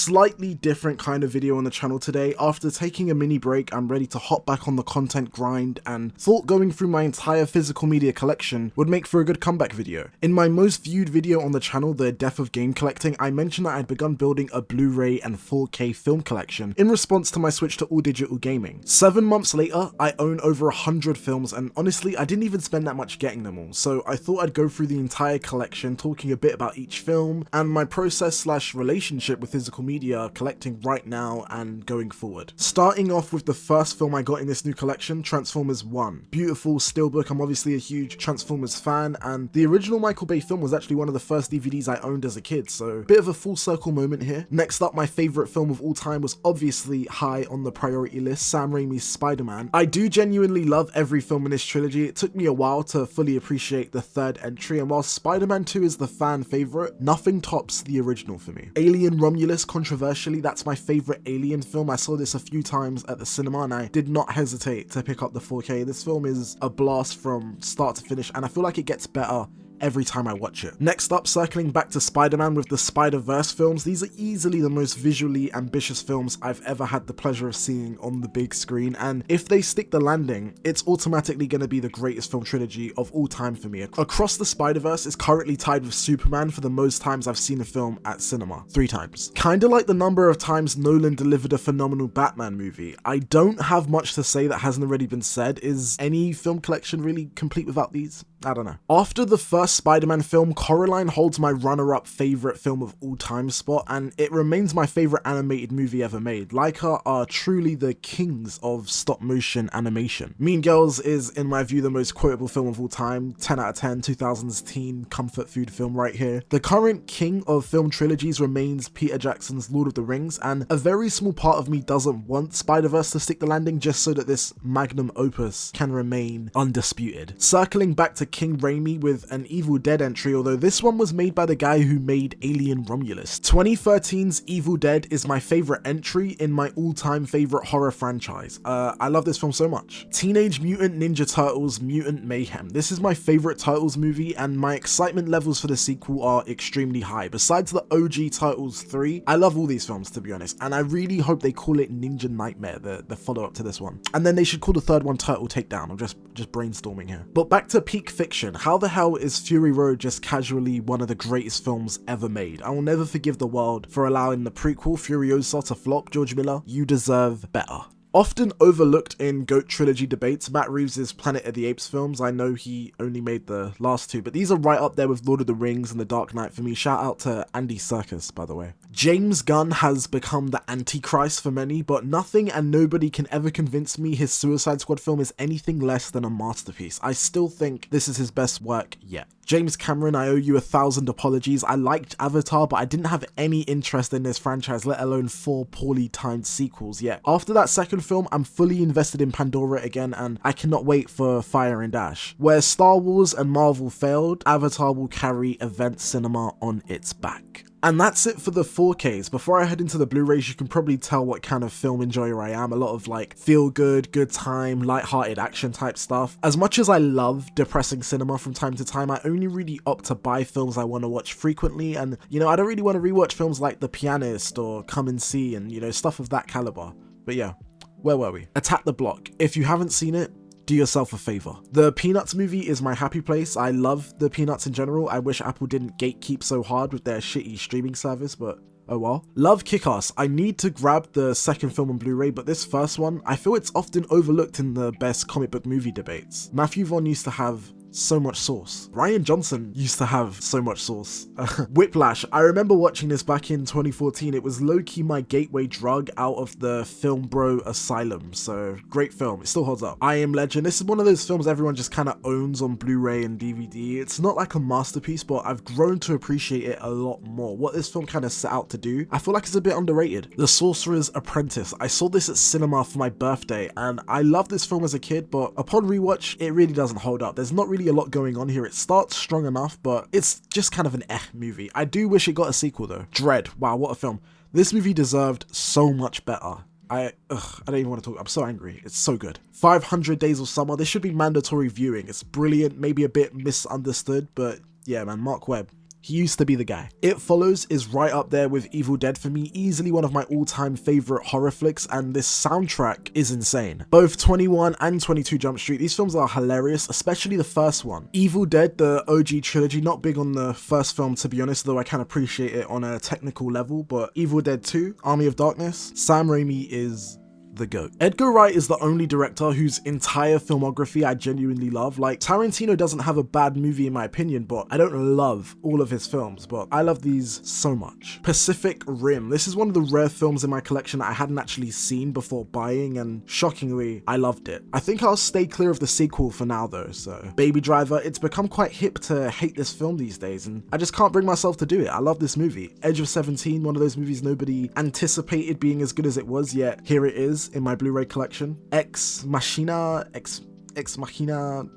slightly different kind of video on the channel today. After taking a mini break, I'm ready to hop back on the content grind and thought going through my entire physical media collection would make for a good comeback video. In my most viewed video on the channel, The Death of Game Collecting, I mentioned that I'd begun building a Blu-ray and 4K film collection in response to my switch to all digital gaming. 7 months later, I own over 100 films, and honestly, I didn't even spend that much getting them all, so I thought I'd go through the entire collection, talking a bit about each film and my process / relationship with physical media collecting right now and going forward. Starting off with the first film I got in this new collection, Transformers 1. Beautiful steelbook. I'm obviously a huge Transformers fan, and the original Michael Bay film was actually one of the first DVDs I owned as a kid, so bit of a full circle moment here. Next up, my favourite film of all time was obviously high on the priority list, Sam Raimi's Spider-Man. I do genuinely love every film in this trilogy. It took me a while to fully appreciate the third entry, and while Spider-Man 2 is the fan favourite, nothing tops the original for me. Alien Romulus, controversially, that's my favourite Alien film. I saw this a few times at the cinema and I did not hesitate to pick up the 4K. This film is a blast from start to finish, and I feel like it gets better every time I watch it. Next up, circling back to Spider-Man with the Spider-Verse films. These are easily the most visually ambitious films I've ever had the pleasure of seeing on the big screen, and if they stick the landing, it's automatically going to be the greatest film trilogy of all time for me. Across the Spider-Verse is currently tied with Superman for the most times I've seen a film at cinema, 3 times. Kinda like the number of times Nolan delivered a phenomenal Batman movie. I don't have much to say that hasn't already been said. Is any film collection really complete without these? I don't know. After the first Spider-Man film, Coraline holds my runner-up favourite film of all time spot, and it remains my favourite animated movie ever made. Laika are truly the kings of stop-motion animation. Mean Girls is, in my view, the most quotable film of all time. 10 out of 10, 2000s teen comfort food film right here. The current king of film trilogies remains Peter Jackson's Lord of the Rings, and a very small part of me doesn't want Spider-Verse to stick the landing just so that this magnum opus can remain undisputed. Circling back to King Raimi with an Evil Dead entry, although this one was made by the guy who made Alien Romulus. 2013's Evil Dead is my favourite entry in my all-time favourite horror franchise. I love this film so much. Teenage Mutant Ninja Turtles Mutant Mayhem. This is my favourite Turtles movie, and my excitement levels for the sequel are extremely high. Besides the OG Turtles 3, I love all these films, to be honest, and I really hope they call it Ninja Nightmare, the follow-up to this one. And then they should call the third one Turtle Takedown. I'm just brainstorming here. But back to peak fiction. How the hell is Fury Road just casually one of the greatest films ever made? I will never forgive the world for allowing the prequel Furiosa to flop. George Miller, you deserve better. Often overlooked in GOAT trilogy debates, Matt Reeves' Planet of the Apes films. I know he only made the last 2, but these are right up there with Lord of the Rings and The Dark Knight for me. Shout out to Andy Serkis, by the way. James Gunn has become the Antichrist for many, but nothing and nobody can ever convince me his Suicide Squad film is anything less than a masterpiece. I still think this is his best work yet. James Cameron, I owe you 1,000 apologies. I liked Avatar, but I didn't have any interest in this franchise, let alone 4 poorly timed sequels yet. After that second film, I'm fully invested in Pandora again, and I cannot wait for Fire and Ash. Where Star Wars and Marvel failed, Avatar will carry event cinema on its back. And that's it for the 4Ks. Before I head into the Blu-rays, you can probably tell what kind of film enjoyer I am. A lot of like feel good, good time, light-hearted action type stuff. As much as I love depressing cinema from time to time, I only really opt to buy films I want to watch frequently. And you know, I don't really want to rewatch films like The Pianist or Come and See and you know, stuff of that caliber. But yeah, where were we? Attack the Block. If you haven't seen it, do yourself a favor. The Peanuts movie is my happy place. I love the Peanuts in general. I wish Apple didn't gatekeep so hard with their shitty streaming service, but oh well. Love Kick-Ass. I need to grab the second film on Blu-ray, but this first one, I feel it's often overlooked in the best comic book movie debates. Matthew Vaughn used to have so much sauce. Rian Johnson used to have so much sauce. Whiplash. I remember watching this back in 2014. It was low-key my gateway drug out of the film bro asylum. So great film. It still holds up. I Am Legend. This is one of those films everyone just kind of owns on Blu-ray and DVD. It's not like a masterpiece, but I've grown to appreciate it a lot more. What this film kind of set out to do, I feel like it's a bit underrated. The Sorcerer's Apprentice. I saw this at cinema for my birthday and I loved this film as a kid, but upon rewatch, it really doesn't hold up. There's not really a lot going on here. It starts strong enough, but it's just kind of an movie. I do wish it got a sequel though. Dread. Wow, what a film. This movie deserved so much better. I don't even want to talk. I'm so angry. It's so good. 500 Days of Summer. This should be mandatory viewing. It's brilliant, maybe a bit misunderstood, but yeah, man, Mark Webb. He used to be the guy. It Follows is right up there with Evil Dead for me, easily one of my all-time favorite horror flicks, and this soundtrack is insane. Both 21 and 22 Jump Street, these films are hilarious, especially the first one. Evil Dead, the OG trilogy, not big on the first film to be honest, though I can appreciate it on a technical level, but Evil Dead 2, Army of Darkness, Sam Raimi is the GOAT. Edgar Wright is the only director whose entire filmography I genuinely love. Like, Tarantino doesn't have a bad movie in my opinion, but I don't love all of his films, but I love these so much. Pacific Rim. This is one of the rare films in my collection that I hadn't actually seen before buying, and shockingly, I loved it. I think I'll stay clear of the sequel for now though, so. Baby Driver, it's become quite hip to hate this film these days, and I just can't bring myself to do it. I love this movie. Edge of 17, one of those movies nobody anticipated being as good as it was, yet here it is in my Blu-ray collection. Ex Machina,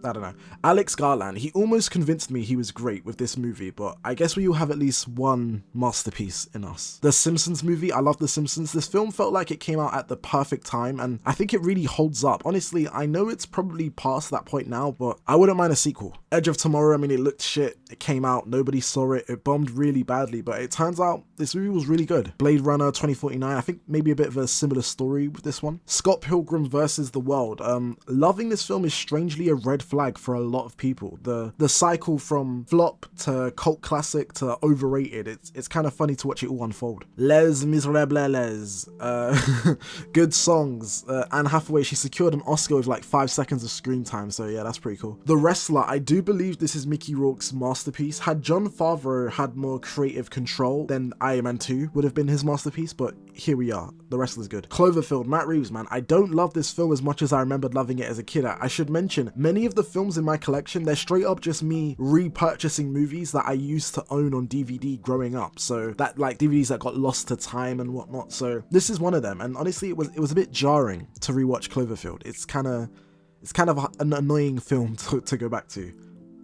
I don't know. Alex Garland, he almost convinced me he was great with this movie, but I guess we all have at least one masterpiece in us. The Simpsons movie, I love The Simpsons. This film felt like it came out at the perfect time, and I think it really holds up. Honestly, I know it's probably past that point now, but I wouldn't mind a sequel. Edge of Tomorrow, I mean, it looked shit. It came out, nobody saw it. It bombed really badly, but it turns out this movie was really good. Blade Runner 2049, I think maybe a bit of a similar story with this one. Scott Pilgrim versus the World. Loving this film is strangely a red flag for a lot of people. The cycle from flop to cult classic to overrated, it's kind of funny to watch it all unfold. Les Miserables, good songs. Anne Hathaway, she secured an Oscar with like 5 seconds of screen time, so yeah, that's pretty cool. The Wrestler, I do believe this is Mickey Rourke's masterpiece. Had Jon Favreau had more creative control, then Iron Man 2 would have been his masterpiece, but here we are. The Wrestler's good. Cloverfield, Matt Reeves, man, I don't love this film as much as I remembered loving it as a kid. I should mention, many of the films in my collection, they're straight up just me repurchasing movies that I used to own on DVD growing up, so that like DVDs that got lost to time and whatnot, so this is one of them, and honestly it was a bit jarring to rewatch Cloverfield. It's kind of an annoying film to go back to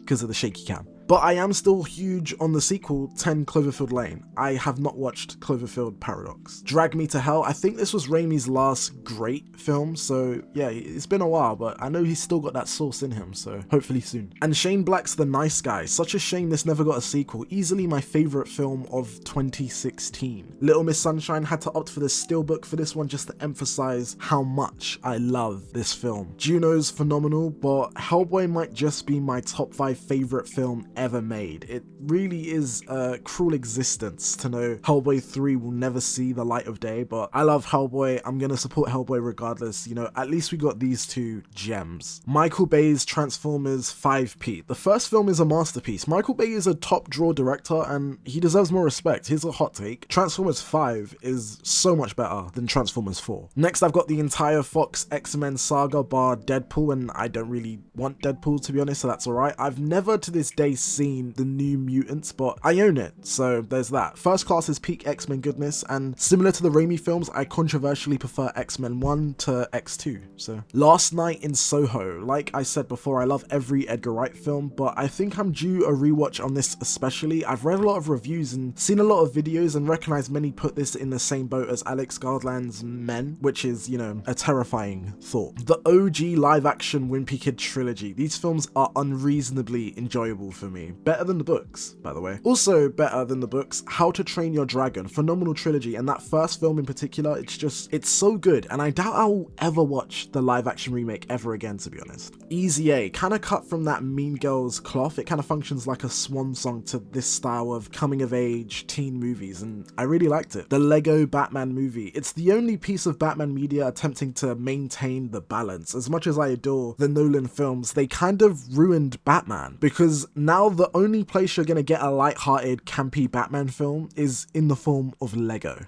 because of the shaky cam. But I am still huge on the sequel, 10 Cloverfield Lane. I have not watched Cloverfield Paradox. Drag Me to Hell, I think this was Raimi's last great film, so yeah, it's been a while, but I know he's still got that sauce in him, so hopefully soon. And Shane Black's The Nice Guy, such a shame this never got a sequel, easily my favourite film of 2016. Little Miss Sunshine, had to opt for the steelbook for this one just to emphasize how much I love this film. Juno's phenomenal, but Hellboy might just be my top 5 favourite film ever made. It really is a cruel existence to know Hellboy 3 will never see the light of day, but I love Hellboy. I'm gonna support Hellboy regardless. You know, at least we got these two gems. Michael Bay's Transformers 5P. The first film is a masterpiece. Michael Bay is a top draw director and he deserves more respect. Here's a hot take. Transformers 5 is so much better than Transformers 4. Next, I've got the entire Fox X-Men saga bar Deadpool, and I don't really want Deadpool to be honest, so that's alright. I've never to this day seen the New Mutants, but I own it, so there's that. First Class is peak X-Men goodness, and similar to the Raimi films, I controversially prefer X-Men 1 to X2, so. Last Night in Soho. Like I said before, I love every Edgar Wright film, but I think I'm due a rewatch on this especially. I've read a lot of reviews and seen a lot of videos and recognize many put this in the same boat as Alex Garland's Men, which is, you know, a terrifying thought. The OG live-action Wimpy Kid trilogy. These films are unreasonably enjoyable for me. Better than the books, by the way. Also better than the books, How to Train Your Dragon. Phenomenal trilogy, and that first film in particular, it's so good, and I doubt I'll ever watch the live-action remake ever again, to be honest. Easy A, kind of cut from that Mean Girls cloth. It kind of functions like a swan song to this style of coming-of-age teen movies, and I really liked it. The Lego Batman movie. It's the only piece of Batman media attempting to maintain the balance. As much as I adore the Nolan films, they kind of ruined Batman, because now the only place you're gonna get a light-hearted, campy Batman film is in the form of Lego.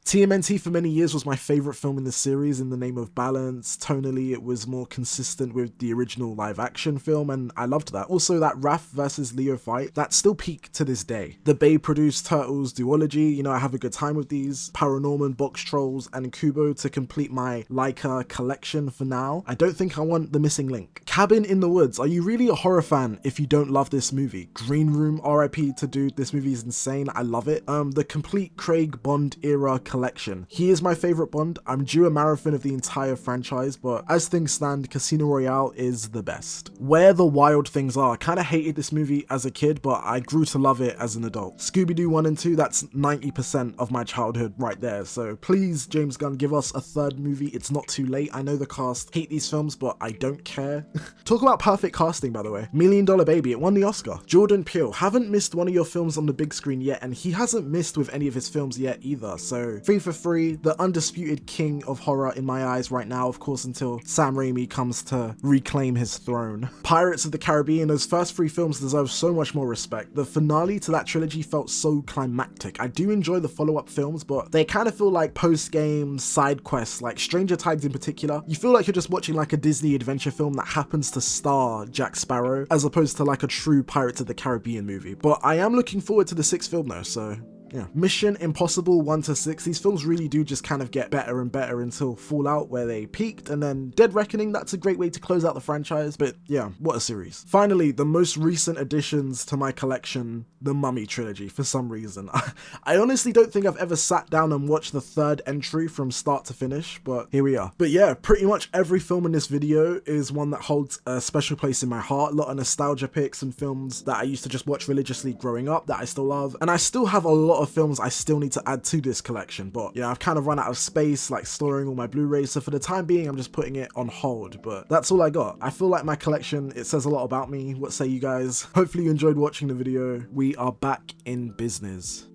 TMNT for many years was my favourite film in the series in the name of balance. Tonally, it was more consistent with the original live-action film, and I loved that. Also, that Raph versus Leo fight, that still peak to this day. The Bay-produced Turtles duology, you know, I have a good time with these. Paranorman, Box Trolls, and Kubo to complete my Leica collection for now. I don't think I want the missing link. Cabin in the Woods, are you really a horror fan if you don't love this movie? Green Room, RIP to dude, this movie is insane, I love it. The complete Craig Bond era collection collection. He is my favorite Bond. I'm due a marathon of the entire franchise, but as things stand, Casino Royale is the best. Where the Wild Things Are. Kinda hated this movie as a kid, but I grew to love it as an adult. Scooby-Doo 1 and 2, that's 90% of my childhood right there. So please, James Gunn, give us a third movie. It's not too late. I know the cast hate these films, but I don't care. Talk about perfect casting, by the way. $1 Million Baby, it won the Oscar. Jordan Peele, haven't missed one of your films on the big screen yet, and he hasn't missed with any of his films yet either. So 3 for 3, the undisputed king of horror in my eyes right now, of course, until Sam Raimi comes to reclaim his throne. Pirates of the Caribbean, those first 3 films deserve so much more respect. The finale to that trilogy felt so climactic. I do enjoy the follow-up films, but they kind of feel like post-game side quests, like Stranger Tides in particular. You feel like you're just watching like a Disney adventure film that happens to star Jack Sparrow, as opposed to like a true Pirates of the Caribbean movie. But I am looking forward to the 6th film though, so yeah. Mission Impossible 1 to 6, these films really do just kind of get better and better until Fallout, where they peaked, and then Dead Reckoning, that's a great way to close out the franchise, but yeah, what a series. Finally, the most recent additions to my collection, the Mummy trilogy, for some reason. I honestly don't think I've ever sat down and watched the 3rd entry from start to finish, but here we are. But yeah, pretty much every film in this video is one that holds a special place in my heart. A lot of nostalgia picks and films that I used to just watch religiously growing up that I still love, and I still have a lot of films I still need to add to this collection, but yeah, I've kind of run out of space like storing all my Blu-rays, so for the time being I'm just putting it on hold, but that's all I got. I feel like my collection, it says a lot about me. What say you guys? Hopefully you enjoyed watching the video. We are back in business.